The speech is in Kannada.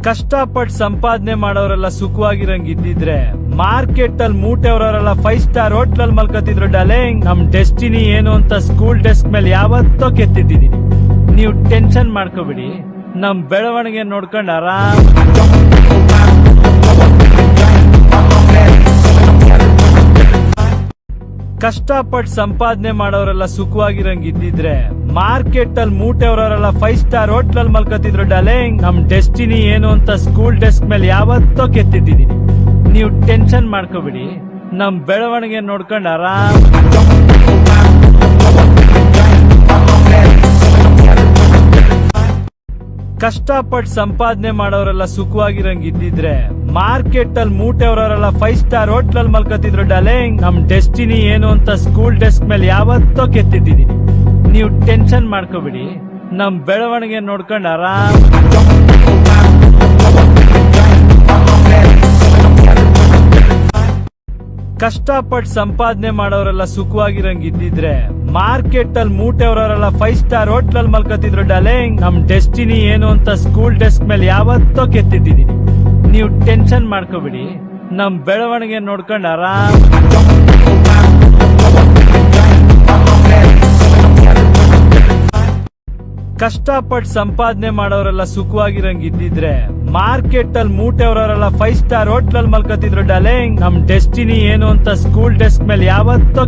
ಕಷ್ಟಪಟ್ಟು ಸಂಪಾದನೆ ಮಾಡೋರೆಲ್ಲ ಸುಖವಾಗಿರಂಗಿದ್ದಿದ್ರೆ ಮಾರ್ಕೆಟ್ ಅಲ್ಲಿ ಮೂಟೆಯವರೆಲ್ಲ 5 ಸ್ಟಾರ್ ಹೋಟ್ಲಲ್ ಮಲ್ಕತಿದ್ರು ಡಾರ್ಲಿಂಗ್. ನಮ್ ಡೆಸ್ಟಿನಿ ಏನು ಅಂತ ಸ್ಕೂಲ್ ಡೆಸ್ಕ್ ಮೇಲೆ ಯಾವತ್ತೋ ಕೆತ್ತಿಟ್ಟಿದೀನಿ. ನೀವು ಟೆನ್ಷನ್ ಮಾಡ್ಕೋಬಿಡಿ, ನಮ್ ಬೆಳವಣಿಗೆ ನೋಡ್ಕೊಂಡು ಆರಾಮ್. ಕಷ್ಟಪಟ್ಟು ಸಂಪಾದನೆ ಮಾಡೋರೆಲ್ಲ ಸುಖವಾಗಿರಂಗಿದ್ದಿದ್ರೆ ಮಾರ್ಕೆಟ್ ಅಲ್ಲಿ ಮೂಟೆಯವರೆಲ್ಲ 5 ಸ್ಟಾರ್ ಹೋಟ್ಲಲ್ ಮಲ್ಕತಿದ್ರು ಡಾರ್ಲಿಂಗ್. ನಮ್ ಡೆಸ್ಟಿನಿ ಏನು ಅಂತ ಸ್ಕೂಲ್ ಡೆಸ್ಕ್ ಮೇಲೆ ಯಾವತ್ತೋ ಕೆತ್ತಿಟ್ಟಿದೀನಿ. ನೀವು ಟೆನ್ಷನ್ ಮಾಡ್ಕೋಬಿಡಿ, ನಮ್ ಬೆಳವಣಿಗೆ ನೋಡ್ಕೊಂಡು ಆರಾಮ್. ಕಷ್ಟಪಟ್ಟು ಸಂಪಾದನೆ ಮಾಡೋರೆಲ್ಲ ಸುಖವಾಗಿರಂಗಿದ್ದಿದ್ರೆ ಮಾರ್ಕೆಟ್ ಅಲ್ಲಿ ಮೂಟೆಯವರೆಲ್ಲ 5 ಸ್ಟಾರ್ ಹೋಟ್ಲಲ್ ಮಲ್ಕತಿದ್ರು ಡಾರ್ಲಿಂಗ್. ನಮ್ ಡೆಸ್ಟಿನಿ ಏನು ಅಂತ ಸ್ಕೂಲ್ ಡೆಸ್ಕ್ ಮೇಲೆ ಯಾವತ್ತೋ ಕೆತ್ತಿಟ್ಟಿದೀನಿ. ನೀವು ಟೆನ್ಷನ್ ಮಾಡ್ಕೋಬಿಡಿ, ನಮ್ ಬೆಳವಣಿಗೆ ನೋಡ್ಕೊಂಡು ಆರಾಮ್. ಕಷ್ಟಪಟ್ಟು ಸಂಪಾದನೆ ಮಾಡೋರೆಲ್ಲ ಸುಖವಾಗಿರಂಗಿದ್ದಿದ್ರೆ ಮಾರ್ಕೆಟ್ ಅಲ್ಲಿ ಮೂಟೆಯವರೆಲ್ಲ 5 ಸ್ಟಾರ್ ಹೋಟ್ಲಲ್ ಮಲ್ಕತಿದ್ರು ಡಾರ್ಲಿಂಗ್. ನಮ್ ಡೆಸ್ಟಿನಿ ಏನು ಅಂತ ಸ್ಕೂಲ್ ಡೆಸ್ಕ್ ಮೇಲೆ ಯಾವತ್ತೋ ಕೆತ್ತಿಟ್ಟಿದೀನಿ. ನೀವು ಟೆನ್ಷನ್ ಮಾಡ್ಕೋಬಿಡಿ, ನಮ್ ಬೆಳವಣಿಗೆ ನೋಡ್ಕೊಂಡು ಆರಾಮ್. ಕಷ್ಟಪಟ್ಟು ಸಂಪಾದನೆ ಮಾಡೋರೆಲ್ಲ ಸುಖವಾಗಿರಂಗಿದ್ದಿದ್ರೆ ಮಾರ್ಕೆಟ್ ಅಲ್ಲಿ ಮೂಟೆಯವರೆಲ್ಲ 5 ಸ್ಟಾರ್ ಹೋಟ್ಲಲ್ ಮಲ್ಕತಿದ್ರು ಡಾರ್ಲಿಂಗ್. ನಮ್ ಡೆಸ್ಟಿನಿ ಏನು ಅಂತ ಸ್ಕೂಲ್ ಡೆಸ್ಕ್ ಮೇಲೆ ಯಾವತ್ತೋ